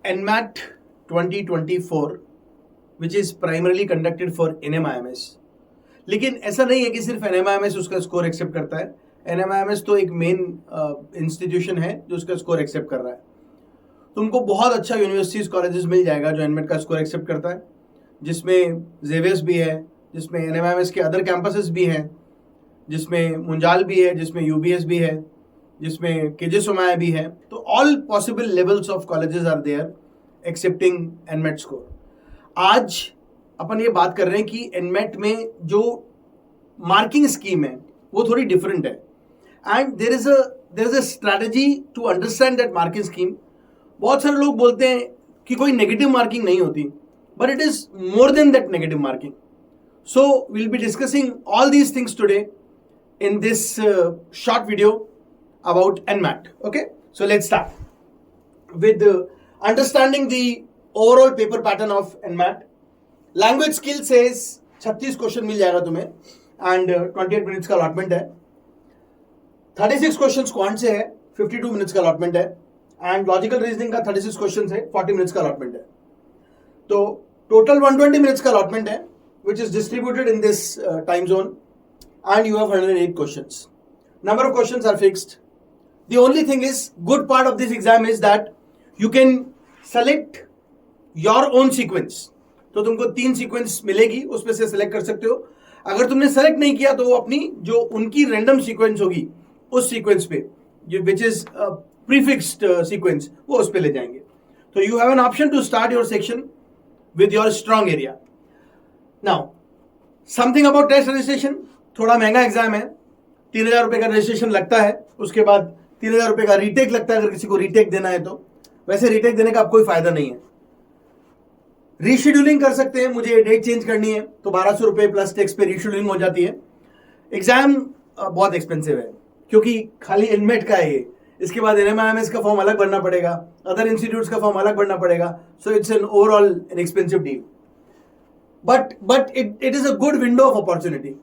NMAT 2024 which is primarily conducted for NMIMS. लेकिन ऐसा नहीं है कि सिर्फ NMIMS उसका स्कोर एक्सेप्ट करता है. NMIMS तो एक मेन इंस्टीट्यूशन है जो उसका स्कोर एक्सेप्ट कर रहा है. तुमको बहुत अच्छा यूनिवर्सिटीज कॉलेजेस मिल जाएगा जो NMAT का स्कोर एक्सेप्ट करता है, जिसमें जेवियर्स भी है, जिसमें NMIMS के अदर कैंपसेस भी हैं, जिसमें मुंजाल भी है, जिसमें UBS भी है, जिसमें केजे सोमाया भी है. तो all possible levels of colleges are there accepting NMAT score. आज अपन ये बात कर रहे हैं कि NMAT में जो मार्किंग स्कीम है वो थोड़ी डिफरेंट है, and there is a strategy to understand that marking scheme. बहुत सारे लोग बोलते हैं कि कोई नेगेटिव मार्किंग नहीं होती, but it is more than that negative marking. So we will be discussing all these things today in this short video about NMAT. Okay, so let's start with understanding the overall paper pattern of NMAT. Language skill says 36 question मिल जाएगा तुम्हें and 28 minutes का allotment है. 36 question quant से है, 52 minutes का allotment है, and logical reasoning का 36 question है, 40 मिनट्स का अलॉटमेंट है. तो टोटल 120 मिनट्स का अलॉटमेंट है which is distributed in this time zone, and you have 108 questions. Number of questions are fixed. The only thing is, good part of this exam is that you can select your own sequence. तो तुमको 3 sequence मिलेगी, उसमें से select कर सकते हो. अगर तुमने सेलेक्ट नहीं किया तो वो अपनी जो उनकी रैंडम सीक्वेंस होगी उस सीक्वेंस पे, जो विच इज प्रीफिक्स्ड सीक्वेंस, वो उस पे ले जाएंगे. तो you have an option to start your section with your strong area. Now something about test registration. थोड़ा महंगा एग्जाम है, 3,000 रुपये का रजिस्ट्रेशन लगता है, उसके बाद 3,000 रुपये का रीटेक लगता है अगर किसी को रीटेक देना है तो. वैसे रीटेक देने का अब कोई फायदा नहीं है. रीशेड्यूलिंग कर सकते हैं, मुझे डेट चेंज करनी है तो 1,200 रुपये प्लस टैक्स पे रीशेड्यूलिंग हो जाती है. एग्जाम बहुत एक्सपेंसिव है क्योंकि खाली NMAT का है ये. इसके बाद NMIMS का फॉर्म अलग भरना पड़ेगा, अदर इंस्टीट्यूट्स का फॉर्म अलग भरना पड़ेगा. So it's an overall an expensive deal, but it is a good window of opportunity.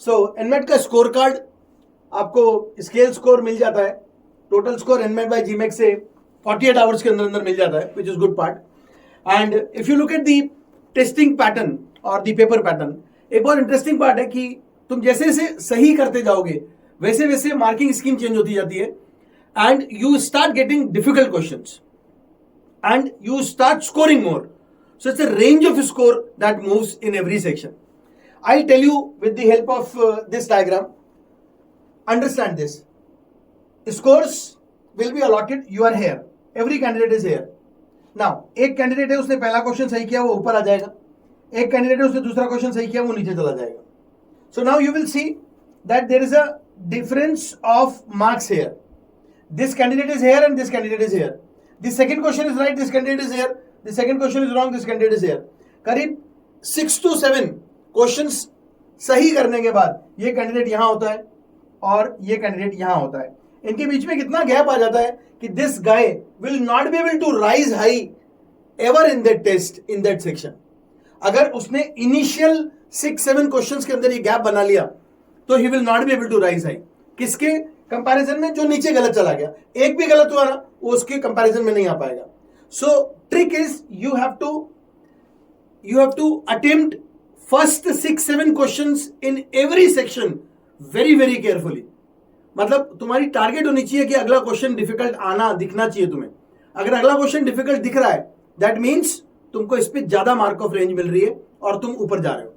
So NMAT का स्कोर कार्ड आपको स्केल स्कोर मिल जाता है. Total score NMAT by GMAT से 48 आवर्स के अंदर मिल जाता है, which is good part. And if you look at the testing pattern और दी पेपर पैटर्न, एक बहुत इंटरेस्टिंग पार्ट है कि तुम जैसे जैसे सही करते जाओगे वैसे वैसे मार्किंग स्कीम चेंज होती जाती है, and you start getting difficult questions and you start scoring more. So it's a range of score that moves in every section. I'll tell you with the help of this diagram. Understand this. Scores will be allotted. You are here. Every candidate is here. Now, एक candidate है उसने पहला question सही किया, वो ऊपर आ जाएगा. एक कैंडिडेट है उसने दूसरा क्वेश्चन सही किया, वो नीचे चला जाएगा. So now you will see that there is a difference of marks here. This candidate is here and this candidate is here. The second question is right. This candidate is here. The second question is wrong. This candidate is here. करीब 6 to 7 questions सही करने के बाद ये candidate यहां होता है और ये कैंडिडेट यहां होता है. इनके बीच में कितना गैप आ जाता है कि this guy will not be able to rise high ever in that test, in that section. अगर उसने इनिशियल 6-7 क्वेश्चंस के अंदर ये गैप बना लिया तो he will not be able to rise high. किसके कंपैरिजन में? जो नीचे गलत चला गया. एक भी गलत हुआ ना, वो उसके कंपैरिजन में नहीं आ पाएगा. So trick is you have to attempt first 6-7 questions in every section very very carefully. मतलब तुम्हारी टारगेट होनी चाहिए कि अगला क्वेश्चन डिफिकल्ट आना दिखना चाहिए तुम्हें. अगर अगला क्वेश्चन डिफिकल्ट दिख रहा है, दैट मीन्स तुमको इस पे ज्यादा मार्क ऑफ रेंज मिल रही है और तुम ऊपर जा रहे हो.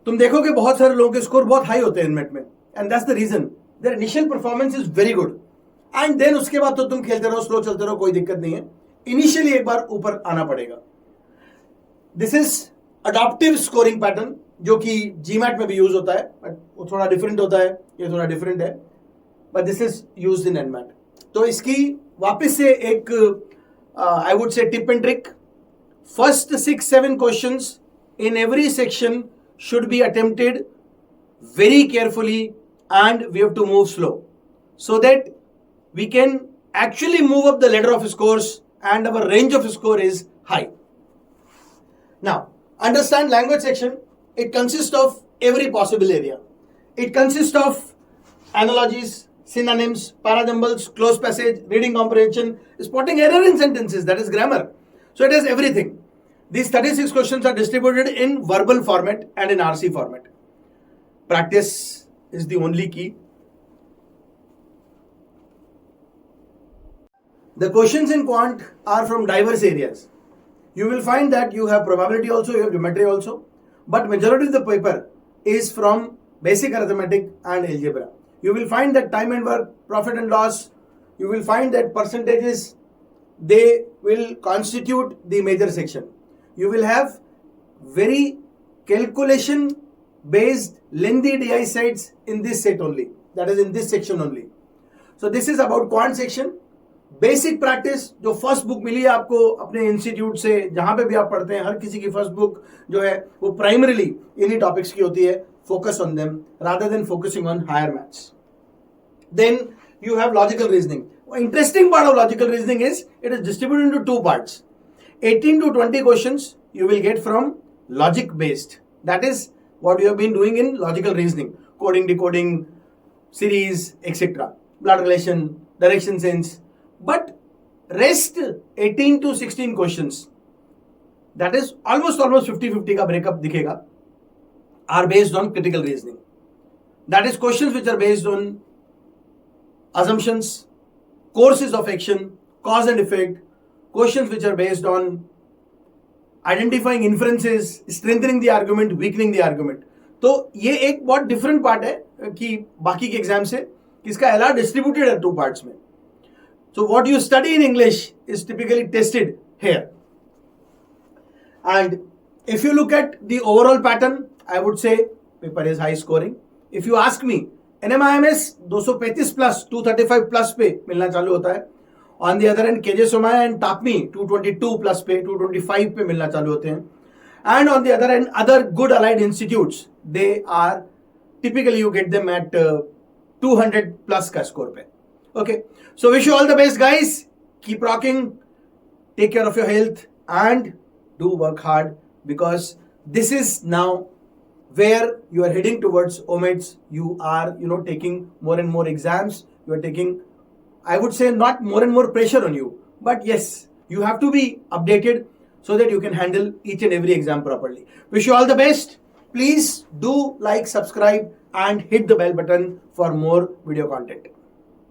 तुम देखोगे बहुत सारे लोगों के स्कोर बहुत हाई होते हैं NMAT में, and that's the reason. Their initial performance is very good, and then उसके बाद तो तुम खेलते रहो, स्लो चलते रहो, कोई दिक्कत नहीं है. इनिशियली एक बार ऊपर आना पड़ेगा. This is adoptive scoring pattern जो कि GMAT में भी यूज होता है, बट वो थोड़ा डिफरेंट होता है, ये थोड़ा डिफरेंट है, but this is used in NMAT. तो इसकी वापस से एक I would say tip and trick. First 6-7 questions in every section should be attempted very carefully and we have to move slow so that we can actually move up the ladder of scores and our range of score is high. Now, understand language section. It consists of every possible area. It consists of analogies, synonyms, parajumbles, close passage, reading comprehension, spotting error in sentences, that is grammar. So it has everything. These 36 questions are distributed in verbal format and in RC format. Practice is the only key. The questions in quant are from diverse areas. You will find that you have probability also, you have geometry also, but majority of the paper is from basic arithmetic and algebra. You will find that time and work, profit and loss, you will find that percentages, they will constitute the major section. You will have very calculation based lengthy DI sets in this set only, that is in this section only. So this is about quant section. Basic practice जो first book मिली है आपको अपने institute से, जहां पे भी आप पढ़ते हैं, हर किसी की फर्स्ट बुक जो है वो प्राइमरीली इन्हीं टॉपिक्स की होती है. Focus on them rather than focusing on higher maths. Then you have logical reasoning. Interesting part of logical reasoning is it is distributed into two parts. 18 to 20 questions you will get from logic based. That is what you have been doing in logical reasoning, coding, decoding, series, etc., blood relation, direction sense. But rest 18 to 16 questions, that is almost 50-50 का breakup दिखेगा, are based on critical reasoning. That is questions which are based on assumptions, courses of action, cause and effect, questions which are based on identifying inferences, strengthening the argument, weakening the argument. तो ये एक बहुत different part है कि बाकी के exam से, इसका LR डिस्ट्रीब्यूटेड है टू पार्ट्स में. So what you study in English is typically tested here. And if you look at the overall pattern, I would say paper is high scoring. If you ask me, NMIMS 235 plus 235 plus पे मिलना चालू होता है. On the other hand, KJ Somaiya and TAPME 222 plus पे 225 पे मिलना चालू होते हैं. And on the other hand, other good allied institutes, they are typically you get them at 200 plus का score पे. Okay, so wish you all the best, guys. Keep rocking, take care of your health, and do work hard, because this is now where you are heading towards OMEDS. You are, taking more and more exams. You are taking, I would say, not more and more pressure on you, but yes, you have to be updated so that you can handle each and every exam properly. Wish you all the best. Please do like, subscribe, and hit the bell button for more video content.